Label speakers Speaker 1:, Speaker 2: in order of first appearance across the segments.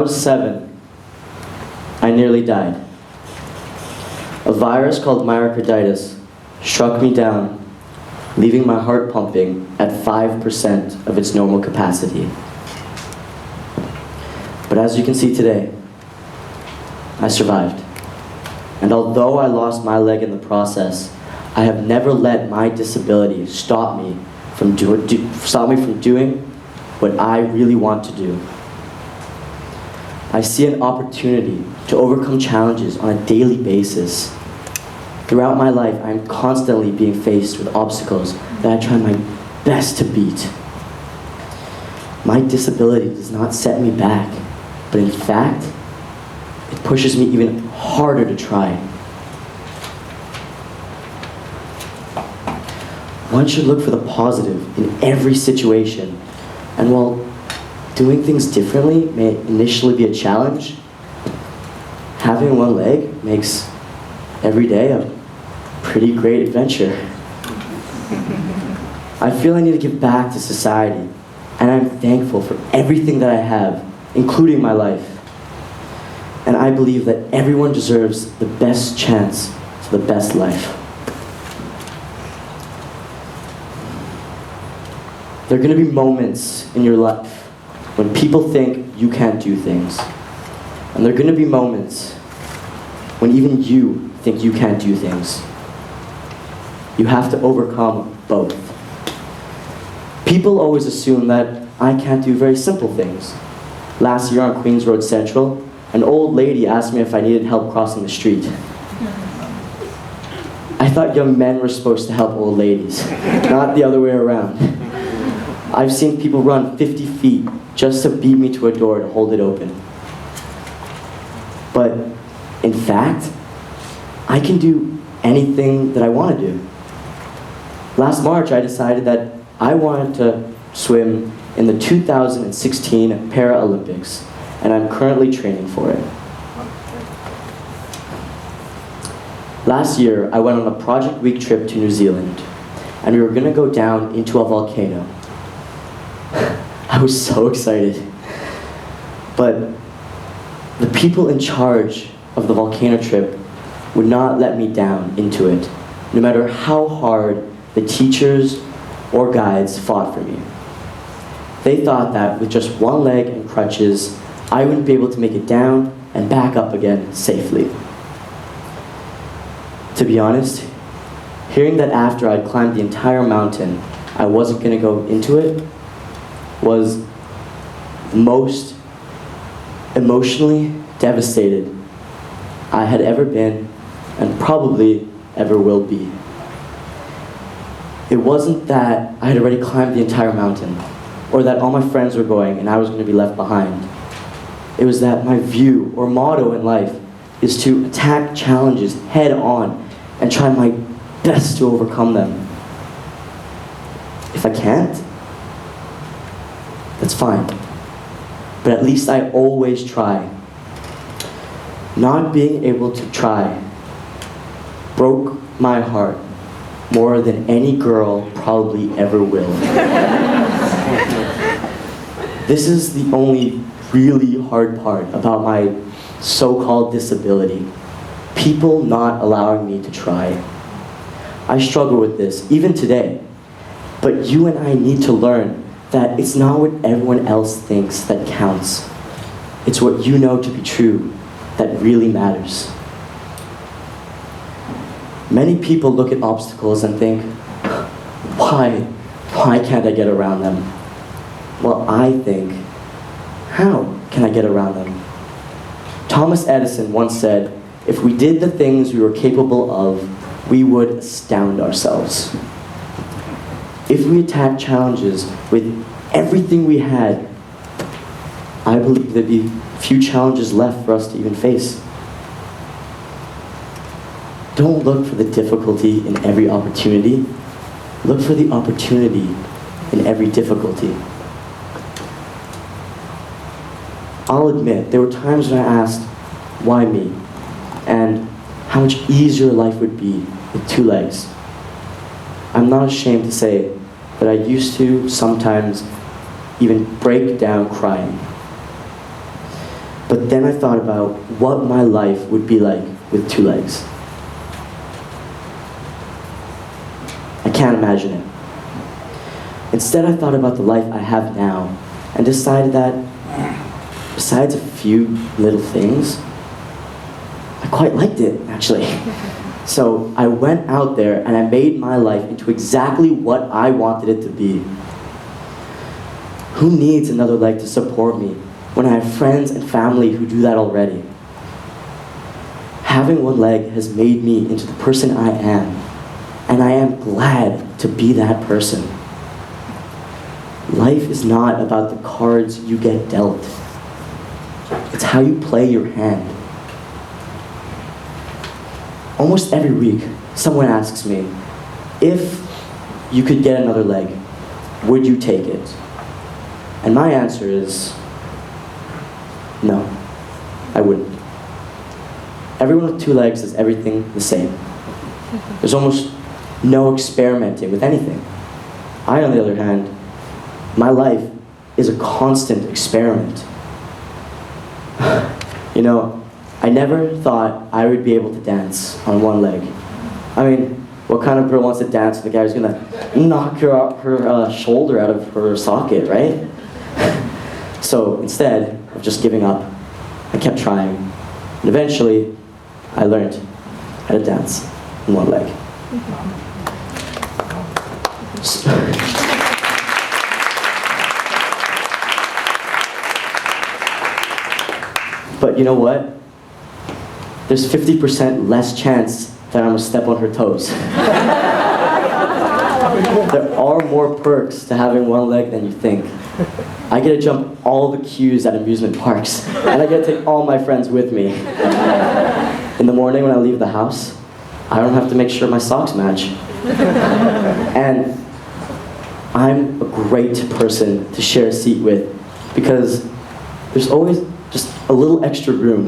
Speaker 1: was 7, I nearly died. A virus called myocarditis struck me down, leaving my heart pumping at 5% of its normal capacity. But as you can see today, I survived. And although I lost my leg in the process, I have never let my disability stop me from doing what I really want to do. I see an opportunity to overcome challenges on a daily basis. Throughout my life, I am constantly being faced with obstacles that I try my best to beat. My disability does not set me back, but in fact, it pushes me even harder to try. One should look for the positive in every situation, and while doing things differently may initially be a challenge, having one leg makes every day a pretty great adventure. I feel I need to give back to society, and I'm thankful for everything that I have, including my life. And I believe that everyone deserves the best chance to the best life. There are going to be moments in your life when people think you can't do things. And there are going to be moments when even you think you can't do things. You have to overcome both. People always assume that I can't do very simple things. Last year on Queens Road Central, an old lady asked me if I needed help crossing the street. I thought young men were supposed to help old ladies, not the other way around. I've seen people run 50 feet just to beat me to a door to hold it open. But in fact, I can do anything that I want to do. Last March, I decided that I wanted to swim in the 2016 Paralympics, and I'm currently training for it. Last year, I went on a Project Week trip to New Zealand, and we were going to go down into a volcano. I was so excited. But the people in charge of the volcano trip would not let me down into it, no matter how hard the teachers or guides fought for me. They thought that with just one leg and crutches, I wouldn't be able to make it down and back up again safely. To be honest, hearing that after I'd climbed the entire mountain, I wasn't going to go into it, was the most emotionally devastated I had ever been and probably ever will be. It wasn't that I had already climbed the entire mountain, or that all my friends were going and I was going to be left behind. It was that my view or motto in life is to attack challenges head on and try my best to overcome them. If I can't, that's fine. But at least I always try. Not being able to try broke my heart more than any girl probably ever will. This is the only really hard part about my so-called disability. People not allowing me to try. I struggle with this, even today. But you and I need to learn that it's not what everyone else thinks that counts. It's what you know to be true that really matters. Many people look at obstacles and think, why can't I get around them? Well, I think, how can I get around them? Thomas Edison once said, if we did the things we were capable of, we would astound ourselves. If we attacked challenges with everything we had, I believe there'd be few challenges left for us to even face. Don't look for the difficulty in every opportunity. Look for the opportunity in every difficulty. I'll admit, there were times when I asked, why me? And how much easier life would be with 2 legs. I'm not ashamed to say that I used to sometimes even break down crying. But then I thought about what my life would be like with 2 legs. I can't imagine it. Instead, I thought about the life I have now and decided that, besides a few little things, I quite liked it, actually. So I went out there and I made my life into exactly what I wanted it to be. Who needs another leg to support me when I have friends and family who do that already? Having 1 leg has made me into the person I am, and I am glad to be that person. Life is not about the cards you get dealt. It's how you play your hand. Almost every week, someone asks me, if you could get another leg, would you take it? And my answer is, no, I wouldn't. Everyone with 2 legs does everything the same. There's almost no experimenting with anything. I, on the other hand, my life is a constant experiment. You know, I never thought I would be able to dance on 1 leg. I mean, what kind of girl wants to dance with a guy who's gonna knock her shoulder out of her socket, right? So instead of just giving up, I kept trying. And eventually, I learned how to dance on 1 leg. But you know what? There's 50% less chance that I'm gonna step on her toes. There are more perks to having 1 leg than you think. I get to jump all the queues at amusement parks, and I get to take all my friends with me. In the morning when I leave the house, I don't have to make sure my socks match. And I'm a great person to share a seat with because there's always just a little extra room.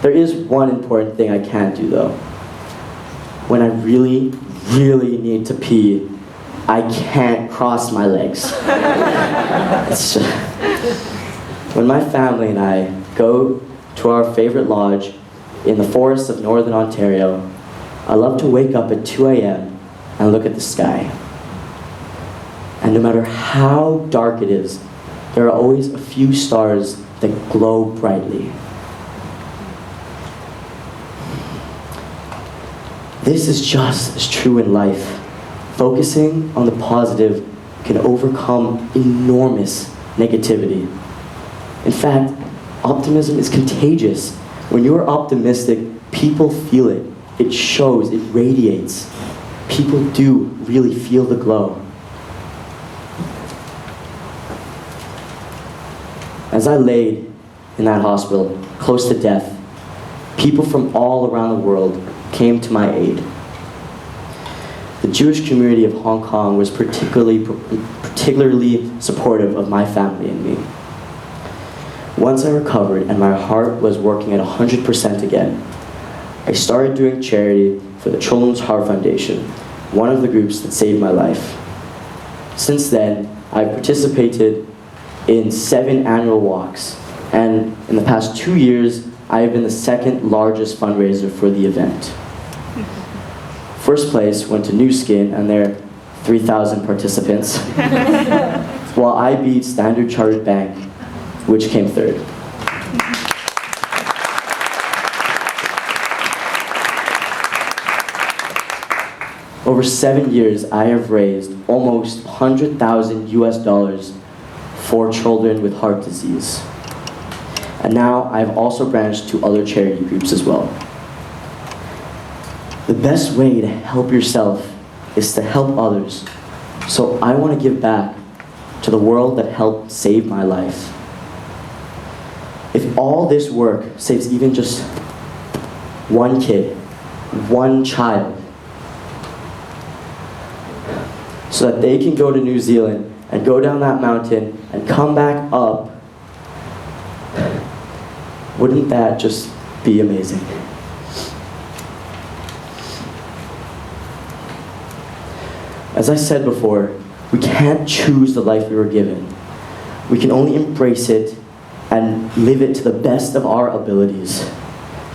Speaker 1: There is one important thing I can't do though. When I really, really need to pee, I can't cross my legs. It's just, when my family and I go to our favorite lodge in the forests of Northern Ontario, I love to wake up at 2 a.m. and look at the sky. And no matter how dark it is, there are always a few stars that glow brightly. This is just as true in life. Focusing on the positive can overcome enormous negativity. In fact, optimism is contagious. When you are optimistic, people feel it. It shows, it radiates. People do really feel the glow. As I laid in that hospital, close to death, people from all around the world came to my aid. The Jewish community of Hong Kong was particularly supportive of my family and me. Once I recovered and my heart was working at 100% again, I started doing charity for the Children's Heart Foundation, one of the groups that saved my life. Since then, I've participated in 7 annual walks, and in the past 2 years, I have been the 2nd largest fundraiser for the event. First place went to New Skin and their 3,000 participants, while I beat Standard Chartered Bank, which came 3rd. Over 7 years, I have raised almost $100,000 US for children with heart disease. And now I've also branched to other charity groups as well. The best way to help yourself is to help others. So I want to give back to the world that helped save my life. If all this work saves even just 1 kid, 1 child, so that they can go to New Zealand and go down that mountain and come back up, wouldn't that just be amazing? As I said before, we can't choose the life we were given. We can only embrace it and live it to the best of our abilities.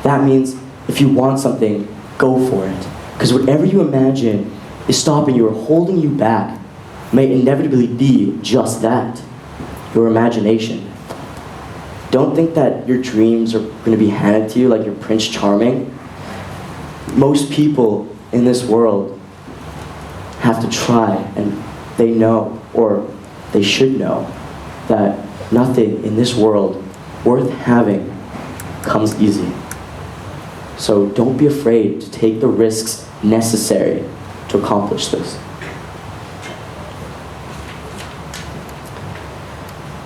Speaker 1: That means if you want something, go for it. Because whatever you imagine is stopping you or holding you back may inevitably be just that, your imagination. Don't think that your dreams are going to be handed to you like you're Prince Charming. Most people in this world have to try, and they know, or they should know, that nothing in this world worth having comes easy. So don't be afraid to take the risks necessary to accomplish this.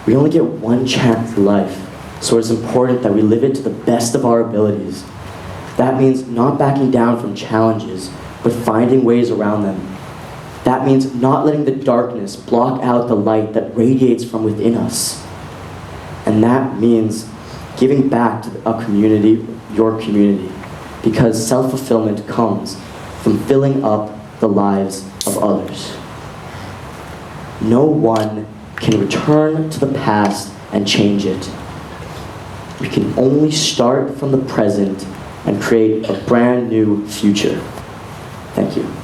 Speaker 1: We only get one chance in life, so it's important that we live it to the best of our abilities. That means not backing down from challenges, but finding ways around them. That means not letting the darkness block out the light that radiates from within us. And that means giving back to a community, your community, because self-fulfillment comes from filling up the lives of others. No one can return to the past and change it. We can only start from the present and create a brand new future. Thank you.